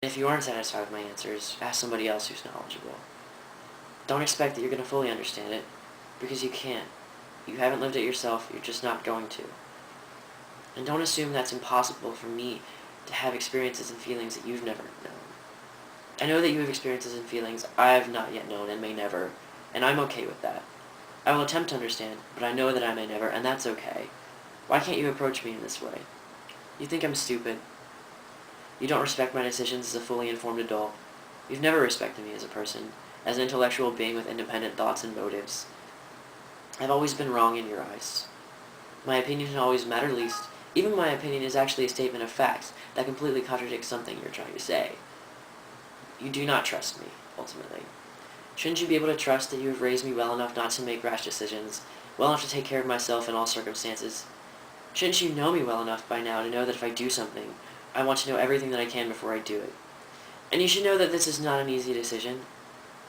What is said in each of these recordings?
If you aren't satisfied with my answers, ask somebody else who's knowledgeable. Don't expect that you're going to fully understand it, because you can't. You haven't lived it yourself, you're just not going to. And don't assume that's impossible for me to have experiences and feelings that you've never known. I know that you have experiences and feelings I have not yet known and may never, and I'm okay with that. I will attempt to understand, but I know that I may never, and that's okay. Why can't you approach me in this way? You think I'm stupid. You don't respect my decisions as a fully informed adult. You've never respected me as a person, as an intellectual being with independent thoughts and motives. I've always been wrong in your eyes. My opinion has always mattered least. Even my opinion is actually a statement of facts that completely contradicts something you're trying to say. You do not trust me, ultimately. Shouldn't you be able to trust that you have raised me well enough not to make rash decisions, well enough to take care of myself in all circumstances? Shouldn't you know me well enough by now to know that if I do something, I want to know everything that I can before I do it? And you should know that this is not an easy decision.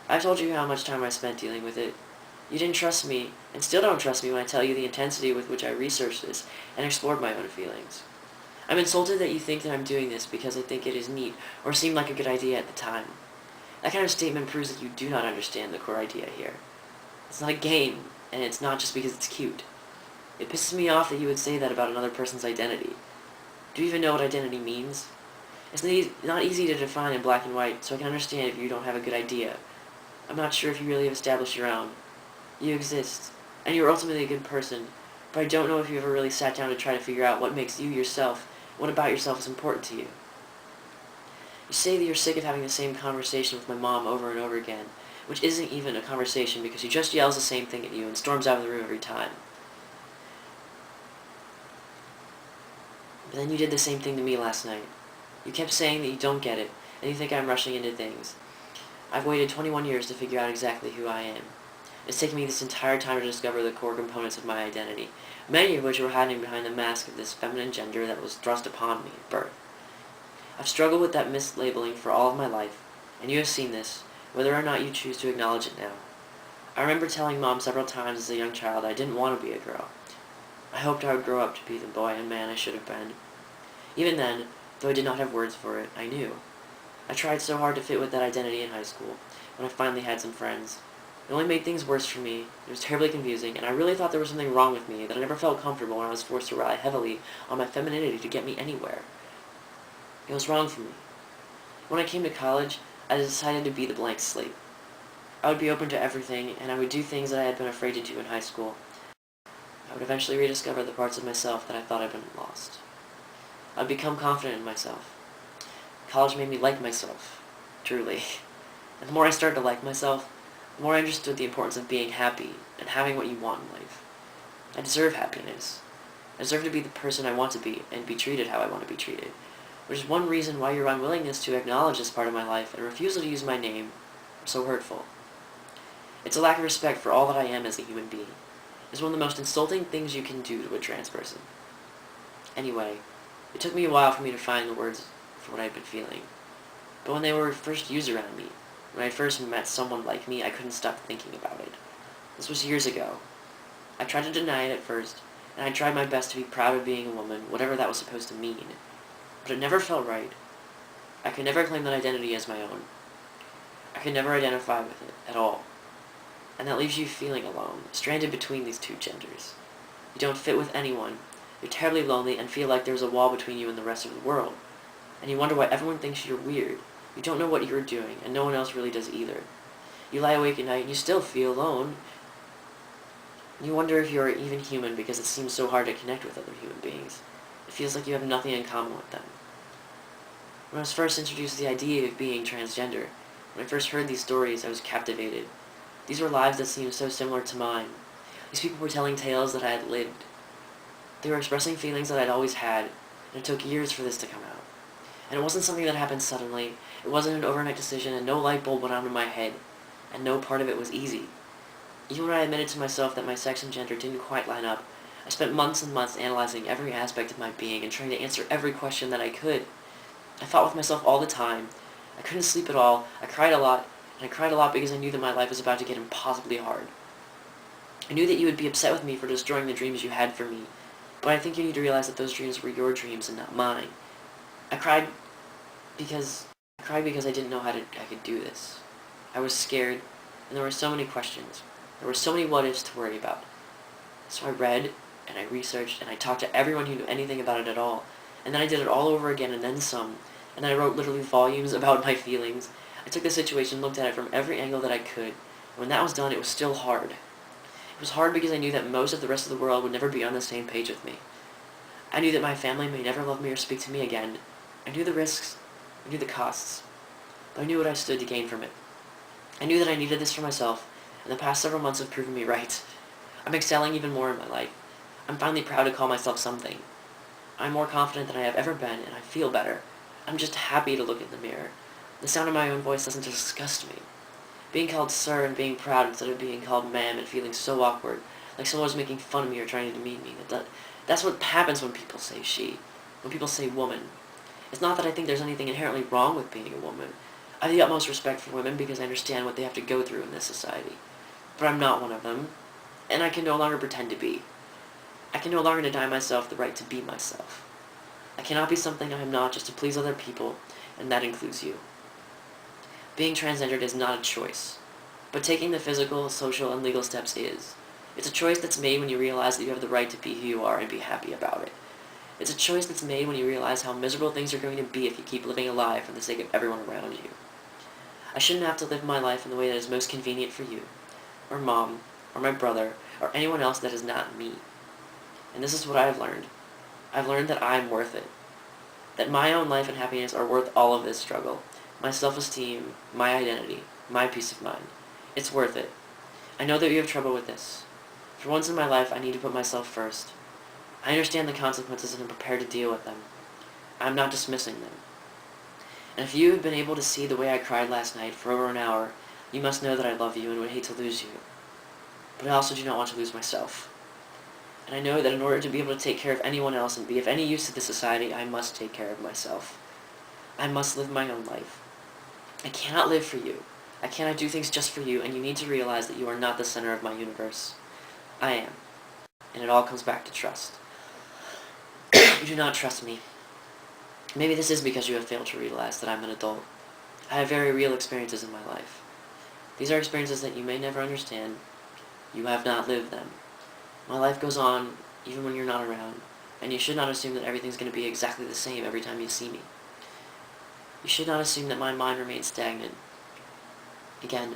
I've told you how much time I spent dealing with it. You didn't trust me, and still don't trust me when I tell you the intensity with which I researched this and explored my own feelings. I'm insulted that you think that I'm doing this because I think it is neat or seemed like a good idea at the time. That kind of statement proves that you do not understand the core idea here. It's not a game, and it's not just because it's cute. It pisses me off that you would say that about another person's identity. Do you even know what identity means? It's not easy to define in black and white, so I can understand if you don't have a good idea. I'm not sure if you really have established your own. You exist, and you're ultimately a good person, but I don't know if you ever really sat down to try to figure out what makes you yourself, what about yourself is important to you. You say that you're sick of having the same conversation with my mom over and over again, which isn't even a conversation because she just yells the same thing at you and storms out of the room every time. But then you did the same thing to me last night. You kept saying that you don't get it, and you think I'm rushing into things. I've waited 21 years to figure out exactly who I am. It's taken me this entire time to discover the core components of my identity, many of which were hiding behind the mask of this feminine gender that was thrust upon me at birth. I've struggled with that mislabeling for all of my life, and you have seen this, whether or not you choose to acknowledge it now. I remember telling Mom several times as a young child I didn't want to be a girl. I hoped I would grow up to be the boy and man I should have been. Even then, though I did not have words for it, I knew. I tried so hard to fit with that identity in high school, when I finally had some friends. It only made things worse for me, it was terribly confusing, and I really thought there was something wrong with me, that I never felt comfortable when I was forced to rely heavily on my femininity to get me anywhere. It was wrong for me. When I came to college, I decided to be the blank slate. I would be open to everything, and I would do things that I had been afraid to do in high school. I would eventually rediscover the parts of myself that I thought I'd been lost. I'd become confident in myself. College made me like myself, truly. And the more I started to like myself, the more I understood the importance of being happy and having what you want in life. I deserve happiness. I deserve to be the person I want to be and be treated how I want to be treated, which is one reason why your unwillingness to acknowledge this part of my life and refusal to use my name are so hurtful. It's a lack of respect for all that I am as a human being. It's one of the most insulting things you can do to a trans person. Anyway, it took me a while for me to find the words for what I'd been feeling. But when they were first used around me, when I first met someone like me, I couldn't stop thinking about it. This was years ago. I tried to deny it at first, and I tried my best to be proud of being a woman, whatever that was supposed to mean. But it never felt right. I could never claim that identity as my own. I could never identify with it at all. And that leaves you feeling alone, stranded between these two genders. You don't fit with anyone. You're terribly lonely and feel like there's a wall between you and the rest of the world. And you wonder why everyone thinks you're weird. You don't know what you're doing, and no one else really does either. You lie awake at night and you still feel alone. You wonder if you're even human because it seems so hard to connect with other human beings. It feels like you have nothing in common with them. When I was first introduced to the idea of being transgender, when I first heard these stories, I was captivated. These were lives that seemed so similar to mine. These people were telling tales that I had lived. They were expressing feelings that I'd always had, and it took years for this to come out. And it wasn't something that happened suddenly. It wasn't an overnight decision, and no light bulb went on in my head, and no part of it was easy. Even when I admitted to myself that my sex and gender didn't quite line up, I spent months and months analyzing every aspect of my being and trying to answer every question that I could. I fought with myself all the time. I couldn't sleep at all. I cried a lot, and I cried a lot because I knew that my life was about to get impossibly hard. I knew that you would be upset with me for destroying the dreams you had for me, but I think you need to realize that those dreams were your dreams and not mine. I cried cried because I didn't know I could do this. I was scared, and there were so many questions. There were so many what-ifs to worry about. So I read, and I researched, and I talked to everyone who knew anything about it at all. And then I did it all over again, and then some. And then I wrote literally volumes about my feelings. I took the situation, looked at it from every angle that I could. And when that was done, it was still hard. It was hard because I knew that most of the rest of the world would never be on the same page with me. I knew that my family may never love me or speak to me again. I knew the risks. I knew the costs. But I knew what I stood to gain from it. I knew that I needed this for myself, and the past several months have proven me right. I'm excelling even more in my life. I'm finally proud to call myself something. I'm more confident than I have ever been, and I feel better. I'm just happy to look in the mirror. The sound of my own voice doesn't disgust me. Being called sir and being proud instead of being called ma'am and feeling so awkward, like someone was making fun of me or trying to demean me. That's what happens when people say she, when people say woman. It's not that I think there's anything inherently wrong with being a woman. I have the utmost respect for women because I understand what they have to go through in this society. But I'm not one of them, and I can no longer pretend to be. I can no longer deny myself the right to be myself. I cannot be something I am not just to please other people, and that includes you. Being transgendered is not a choice, but taking the physical, social, and legal steps is. It's a choice that's made when you realize that you have the right to be who you are and be happy about it. It's a choice that's made when you realize how miserable things are going to be if you keep living a lie for the sake of everyone around you. I shouldn't have to live my life in the way that is most convenient for you, or mom, or my brother, or anyone else that is not me. And this is what I've learned. I've learned that I'm worth it. That my own life and happiness are worth all of this struggle. My self-esteem, my identity, my peace of mind. It's worth it. I know that you have trouble with this. For once in my life, I need to put myself first. I understand the consequences and am prepared to deal with them. I'm not dismissing them. And if you have been able to see the way I cried last night for over an hour, you must know that I love you and would hate to lose you. But I also do not want to lose myself. And I know that in order to be able to take care of anyone else and be of any use to this society, I must take care of myself. I must live my own life. I cannot live for you. I cannot do things just for you, and you need to realize that you are not the center of my universe. I am. And it all comes back to trust. You do not trust me. Maybe this is because you have failed to realize that I'm an adult. I have very real experiences in my life. These are experiences that you may never understand. You have not lived them. My life goes on even when you're not around, and you should not assume that everything's going to be exactly the same every time you see me. You should not assume that my mind remains stagnant. Again,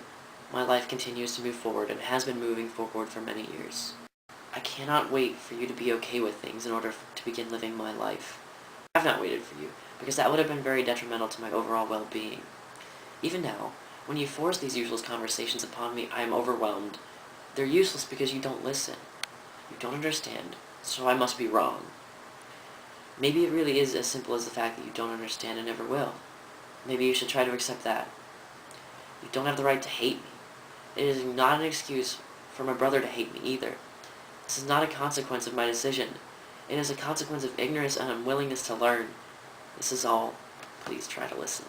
my life continues to move forward and has been moving forward for many years. I cannot wait for you to be okay with things in order to begin living my life. I have not waited for you, because that would have been very detrimental to my overall well-being. Even now, when you force these useless conversations upon me, I am overwhelmed. They're useless because you don't listen. You don't understand, so I must be wrong. Maybe it really is as simple as the fact that you don't understand and never will. Maybe you should try to accept that. You don't have the right to hate me. It is not an excuse for my brother to hate me either. This is not a consequence of my decision. It is a consequence of ignorance and unwillingness to learn. This is all. Please try to listen.